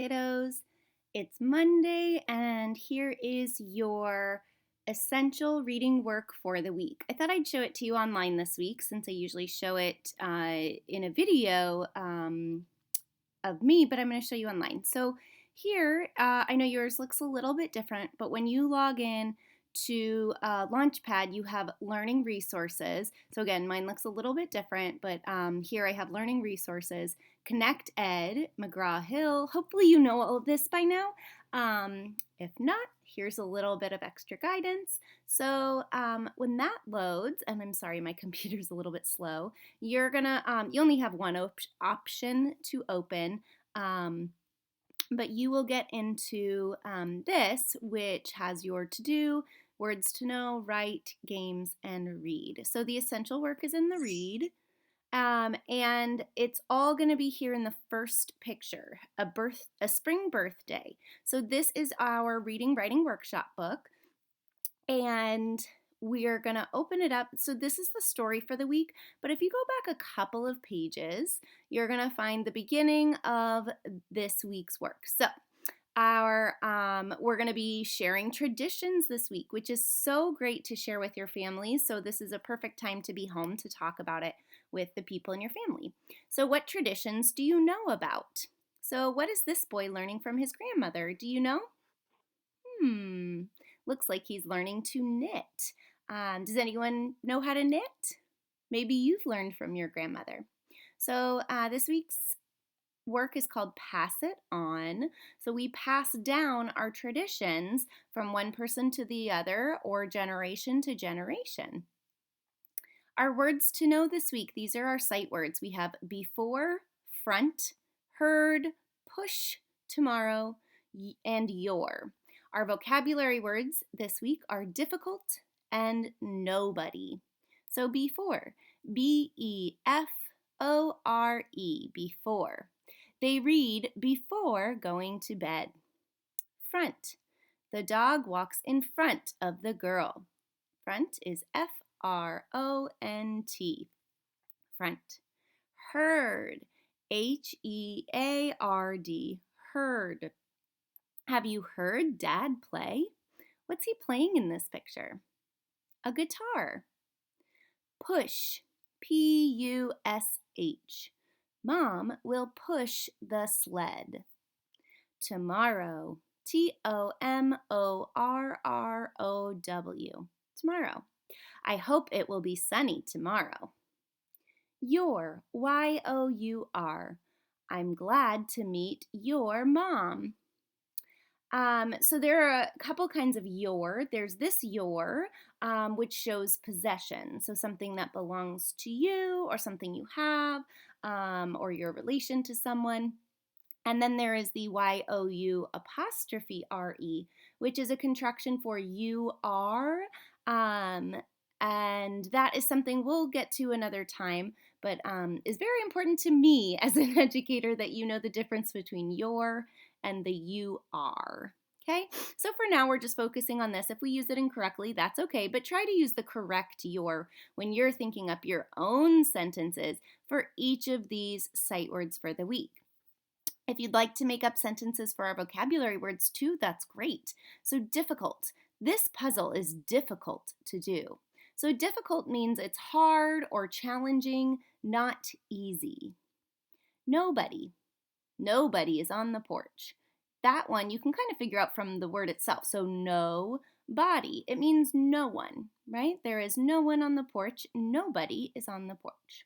Kiddos, it's Monday, and here is your essential reading work for the week. I thought I'd show it to you online this week since I usually show it in a video of me, but I'm going to show you online. So here, I know yours looks a little bit different, but when you log in to Launchpad, you have learning resources. So again, mine looks a little bit different, but here I have learning resources, Connect Ed, McGraw-Hill. Hopefully you know all of this by now. If not, here's a little bit of extra guidance. So when that loads, and I'm sorry, my computer's a little bit slow, you only have one option to open. But you will get into this, which has your to-do, words to know, write, games, and read. So the essential work is in the read, and it's all going to be here in the first picture, a spring birthday. So this is our reading, writing workshop book, and we are going to open it up. So this is the story for the week, but if you go back a couple of pages, you're going to find the beginning of this week's work. So we're going to be sharing traditions this week, which is so great to share with your families. So this is a perfect time to be home to talk about it with the people in your family. So what traditions do you know about? So what is this boy learning from his grandmother? Do you know? Looks like he's learning to knit. Does anyone know how to knit? Maybe you've learned from your grandmother. So this week's work is called Pass It On. So we pass down our traditions from one person to the other or generation to generation. Our words to know this week, these are our sight words. We have before, front, heard, push, tomorrow, and your. Our vocabulary words this week are difficult and nobody. So before, B-E-F-O-R-E, before. They read before going to bed. Front, the dog walks in front of the girl. Front is F-R-O-N-T, front. Heard, H-E-A-R-D, heard. Have you heard Dad play? What's he playing in this picture? A guitar. Push, P-U-S-H. Mom will push the sled. Tomorrow, T-O-M-O-R-R-O-W. Tomorrow. I hope it will be sunny tomorrow. Your, Y-O-U-R. I'm glad to meet your mom. So there are a couple kinds of your. There's this your, which shows possession. So something that belongs to you or something you have, or your relation to someone. And then there is the Y-O-U apostrophe R-E, which is a contraction for you are. And that is something we'll get to another time, but is very important to me as an educator that you know the difference between your and the you are. Okay, so for now we're just focusing on this. If we use it incorrectly, that's okay, but try to use the correct your when you're thinking up your own sentences for each of these sight words for the week. If you'd like to make up sentences for our vocabulary words too, that's great. So difficult. This puzzle is difficult to do. So difficult means it's hard or challenging, not easy. Nobody. Nobody is on the porch. That one you can kind of figure out from the word itself. So no body. It means no one, right? There is no one on the porch. Nobody is on the porch.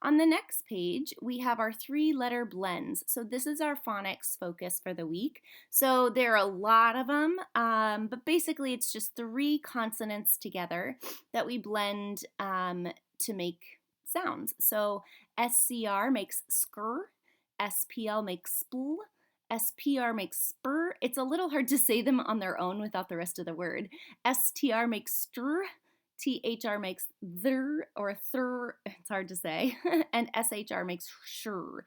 On the next page, we have our three-letter blends. So this is our phonics focus for the week. So there are a lot of them, but basically it's just three consonants together that we blend to make sounds. So SCR makes skr, SPL makes spl, SPR makes spur. It's a little hard to say them on their own without the rest of the word. STR makes str, THR makes thr or thr, it's hard to say, and SHR makes sure.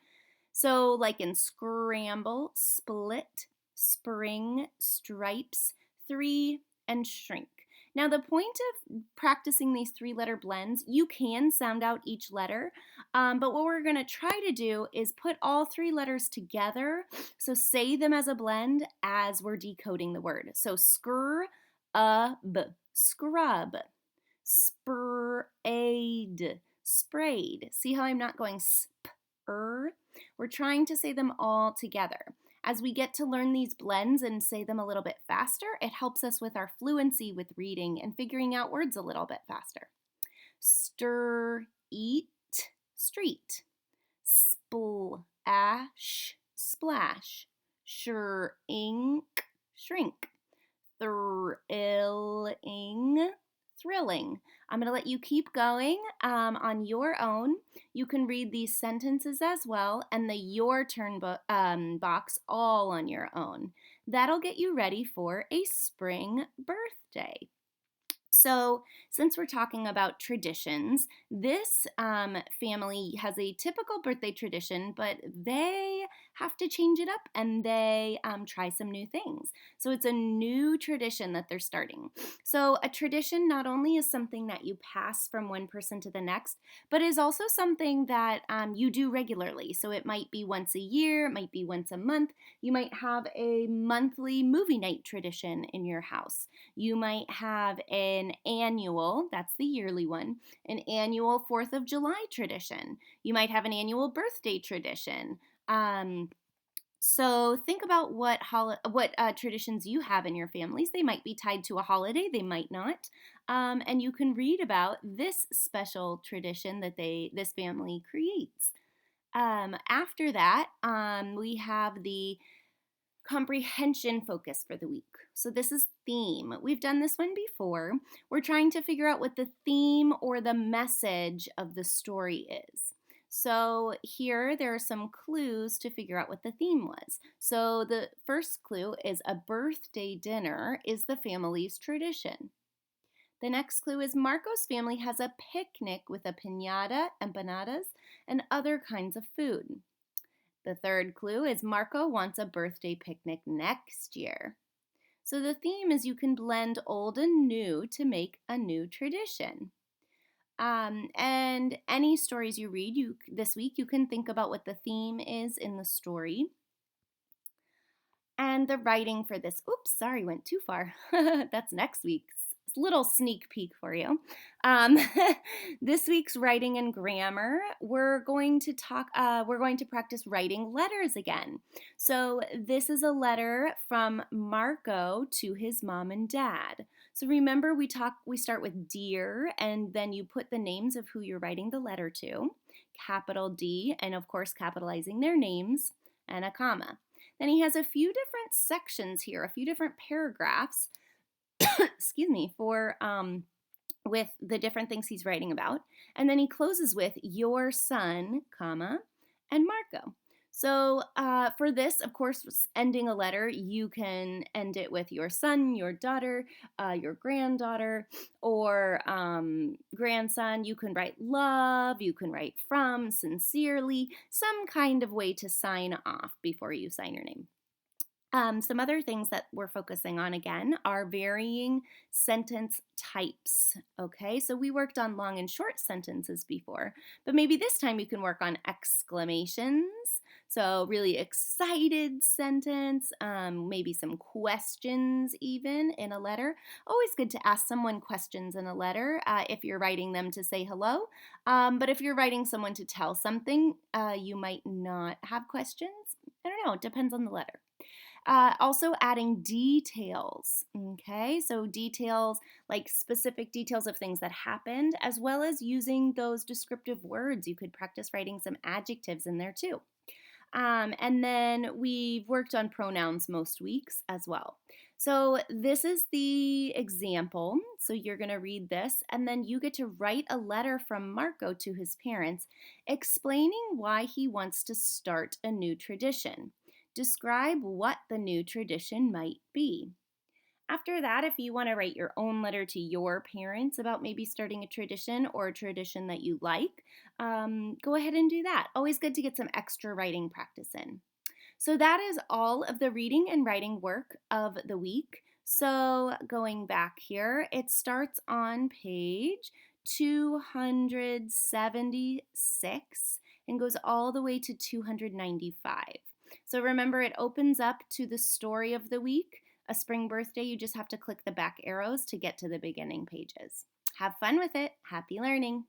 So like in scramble, split, spring, stripes, three, and shrink. Now, the point of practicing these three-letter blends, you can sound out each letter, but what we're going to try to do is put all three letters together. So say them as a blend as we're decoding the word. So scrub, sprayed, sprayed. See how I'm not going sp-er? We're trying to say them all together. As we get to learn these blends and say them a little bit faster, it helps us with our fluency with reading and figuring out words a little bit faster. Stir, eat, street. Splash, splash. Ink, shrink. Thrilling, thrilling. I'm going to let you keep going on your own. You can read these sentences as well and the Your Turn box all on your own. That'll get you ready for a spring birthday. So, since we're talking about traditions, this family has a typical birthday tradition, but they have to change it up and they try some new things. So, it's a new tradition that they're starting. So, a tradition not only is something that you pass from one person to the next, but is also something that you do regularly. So, it might be once a year, it might be once a month. You might have a monthly movie night tradition in your house. You might have an annual, that's the yearly one, an annual 4th of July tradition. You might have an annual birthday tradition. So think about what traditions you have in your families. They might be tied to a holiday, they might not. And you can read about this special tradition that this family creates. After that, we have the comprehension focus for the week. So this is theme. We've done this one before. We're trying to figure out what the theme or the message of the story is. So here there are some clues to figure out what the theme was. So the first clue is a birthday dinner is the family's tradition. The next clue is Marco's family has a picnic with a piñata, empanadas, and other kinds of food. The third clue is Marco wants a birthday picnic next year. So the theme is you can blend old and new to make a new tradition. And any stories you read this week, you can think about what the theme is in the story. And the writing for this, went too far. That's next week's little sneak peek for you. This week's writing and grammar, we're going to practice writing letters again. So this is a letter from Marco to his mom and dad. So remember we start with dear and then you put the names of who you're writing the letter to, capital D, and of course capitalizing their names, and a comma. Then he has a few different sections here, a few different paragraphs excuse me, for with the different things he's writing about. And then he closes with your son, comma, and Marco. So for this, of course, ending a letter, you can end it with your son, your daughter, your granddaughter, or grandson. You can write love, you can write from, sincerely, some kind of way to sign off before you sign your name. Some other things that we're focusing on again are varying sentence types, okay? So we worked on long and short sentences before, but maybe this time you can work on exclamations, so really excited sentence, maybe some questions even in a letter. Always good to ask someone questions in a letter if you're writing them to say hello, but if you're writing someone to tell something, you might not have questions. I don't know, it depends on the letter. Also adding details, okay? So details, like specific details of things that happened, as well as using those descriptive words. You could practice writing some adjectives in there too. And then we've worked on pronouns most weeks as well. So this is the example. So you're going to read this, and then you get to write a letter from Marco to his parents explaining why he wants to start a new tradition. Describe what the new tradition might be. After that, if you want to write your own letter to your parents about maybe starting a tradition or a tradition that you like, go ahead and do that. Always good to get some extra writing practice in. So that is all of the reading and writing work of the week. So going back here, it starts on page 276 and goes all the way to 295. So remember, it opens up to the story of the week. A spring birthday, you just have to click the back arrows to get to the beginning pages. Have fun with it. Happy learning.